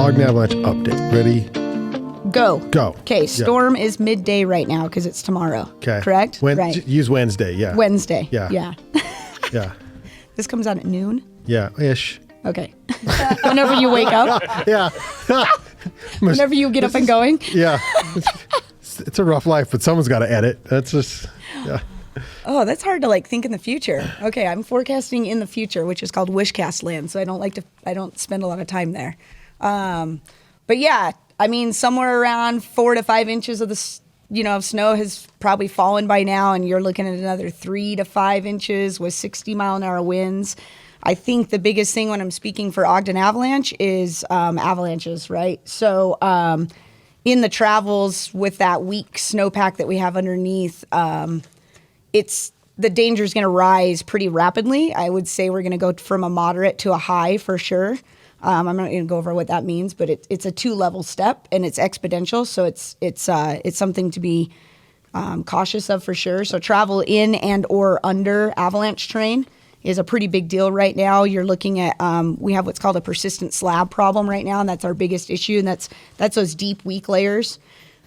Ogden Avalanche update. Ready? Go. Go. Okay, storm is midday right now because it's tomorrow. Okay. Correct? Right. Use Wednesday, yeah. Wednesday. Yeah. Yeah. Yeah. This comes out at noon? Yeah, ish. Okay. Whenever you wake up? Yeah. Whenever you get up and going? Yeah. It's a rough life, but someone's got to edit. That's just, yeah. Oh, that's hard to like think in the future. Okay, I'm forecasting in the future, which is called Wishcast land, so I don't spend a lot of time there. But yeah, I mean, somewhere around 4 to 5 inches of of snow has probably fallen by now, and you're looking at another 3 to 5 inches with 60-mile-an-hour winds. I think the biggest thing when I'm speaking for Ogden Avalanche is avalanches, right? So in the travels with that weak snowpack that we have underneath, the danger is going to rise pretty rapidly. I would say we're going to go from a moderate to a high for sure. I'm not going to go over what that means, but it's a 2-level step and it's exponential. So it's something to be cautious of for sure. So travel in and or under avalanche terrain is a pretty big deal right now. You're looking at we have what's called a persistent slab problem right now, and that's our biggest issue. And that's those deep, weak layers.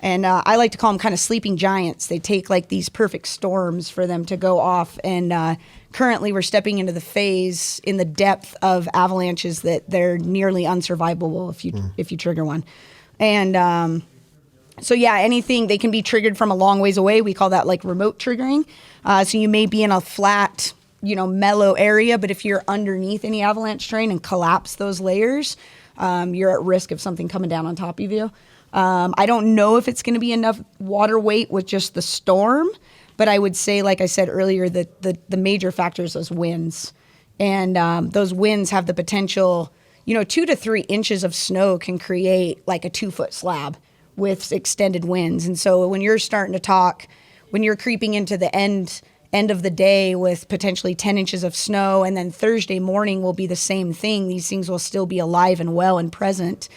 And I like to call them kind of sleeping giants. They take like these perfect storms for them to go off. And currently we're stepping into the phase in the depth of avalanches that they're nearly unsurvivable if you trigger one. And so yeah, anything, they can be triggered from a long ways away. We call that like remote triggering. So you may be in a flat, mellow area, but if you're underneath any avalanche terrain and collapse those layers, you're at risk of something coming down on top of you. I don't know if it's going to be enough water weight with just the storm, but I would say, like I said earlier, that the major factor is those winds. And those winds have the potential, 2 to 3 inches of snow can create like a 2-foot slab with extended winds. And so when you're starting to talk, when you're creeping into the end of the day with potentially 10 inches of snow, and then Thursday morning will be the same thing, these things will still be alive and well and present.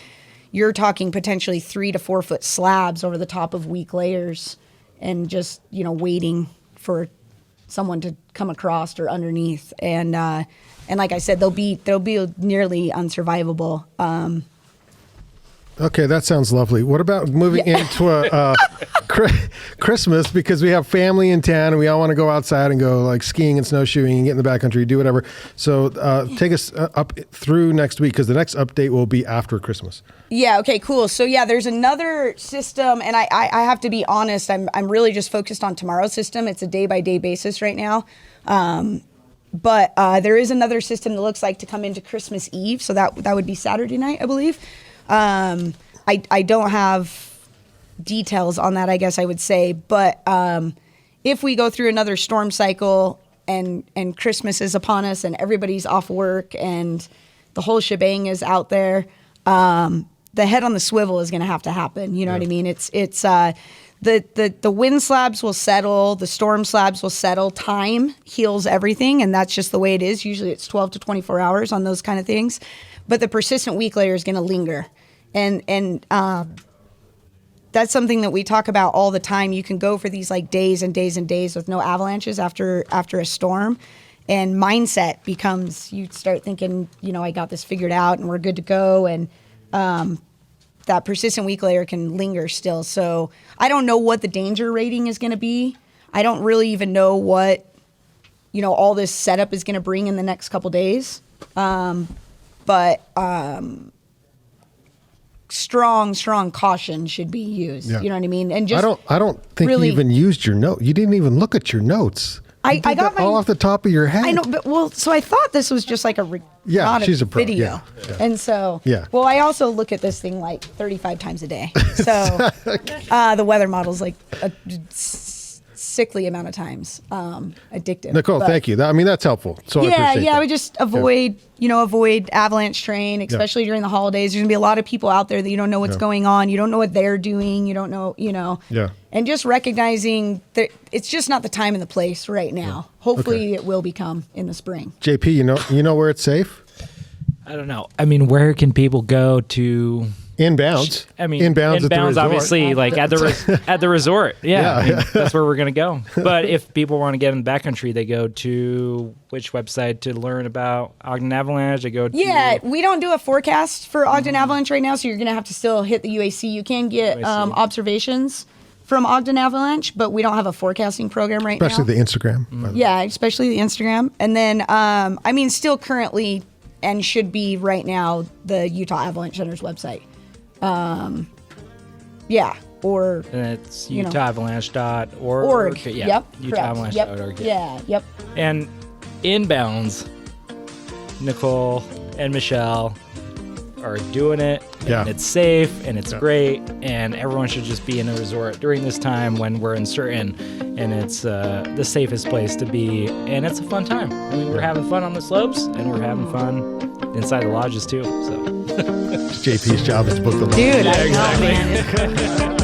You're talking potentially 3 to 4 foot slabs over the top of weak layers and just, waiting for someone to come across or underneath. And like I said, they'll be nearly unsurvivable. Okay, that sounds lovely. What about moving into a Christmas, because we have family in town and we all want to go outside and go like skiing and snowshoeing and get in the backcountry, do whatever. So take us up through next week, because the next update will be after Christmas. Yeah. Okay, cool. So yeah, there's another system, and I have to be honest, I'm really just focused on tomorrow's system. It's a day-by-day basis right now. But there is another system that looks like to come into Christmas Eve. So that would be Saturday night, I believe. I don't have details on that, I guess I would say. But if we go through another storm cycle and Christmas is upon us and everybody's off work and the whole shebang is out there, the head on the swivel is going to have to happen. You know what I mean? It's the wind slabs will settle, the storm slabs will settle. Time heals everything, and that's just the way it is. Usually it's 12 to 24 hours on those kind of things. But the persistent weak layer is going to linger. And that's something that we talk about all the time. You can go for these like days and days and days with no avalanches after a storm. And mindset becomes, you start thinking, I got this figured out and we're good to go. And that persistent weak layer can linger still. So I don't know what the danger rating is going to be. I don't really even know what, all this setup is going to bring in the next couple days. But strong caution should be used. Yeah. You know what I mean? And just I don't think you even used your note. You didn't even look at your notes. I got all off the top of your head. I know, but so I thought this was just like she's a pro. Video. Yeah. And so, well, I also look at this thing like 35 times a day. So the weather model's like a sickly amount of times, addictive. Nichole, thank you. That's helpful. So I appreciate that. I would just avoid avalanche terrain, especially during the holidays. There's gonna be a lot of people out there that you don't know what's going on. You don't know what they're doing. You don't know, Yeah. And just recognizing that it's just not the time and the place right now. Yeah. Hopefully it will become in the spring. JP, you know where it's safe? I don't know. Where can people go to Inbounds. I mean, inbounds at the resort. obviously, like at the resort. Yeah, I mean, Yeah. that's where we're gonna go. But if people want to get in the backcountry, they go to which website to learn about Ogden Avalanche? They go to Yeah, we don't do a forecast for Ogden Avalanche right now, so you're going to have to still hit the UAC. You can get UAC. Observations from Ogden Avalanche, but we don't have a forecasting program right Especially now. the Instagram. by the way. Yeah, especially the Instagram. And then, I mean, still currently and should be right now the Utah Avalanche Center's website. Yeah, or and it's you know. UtahAvalanche.org. org. Yeah, Yep. UtahAvalanche.org. Yep. Yeah. Yep. And inbounds, Nichole and Michelle are doing it. Yeah. And it's safe and it's great. And everyone should just be in a resort during this time when we're uncertain. And it's the safest place to be. And it's a fun time. I mean, we're having fun on the slopes and we're having fun inside the lodges too. So It's JP's job is to book the lodge. Dude, Yeah, I know, exactly. man. It's-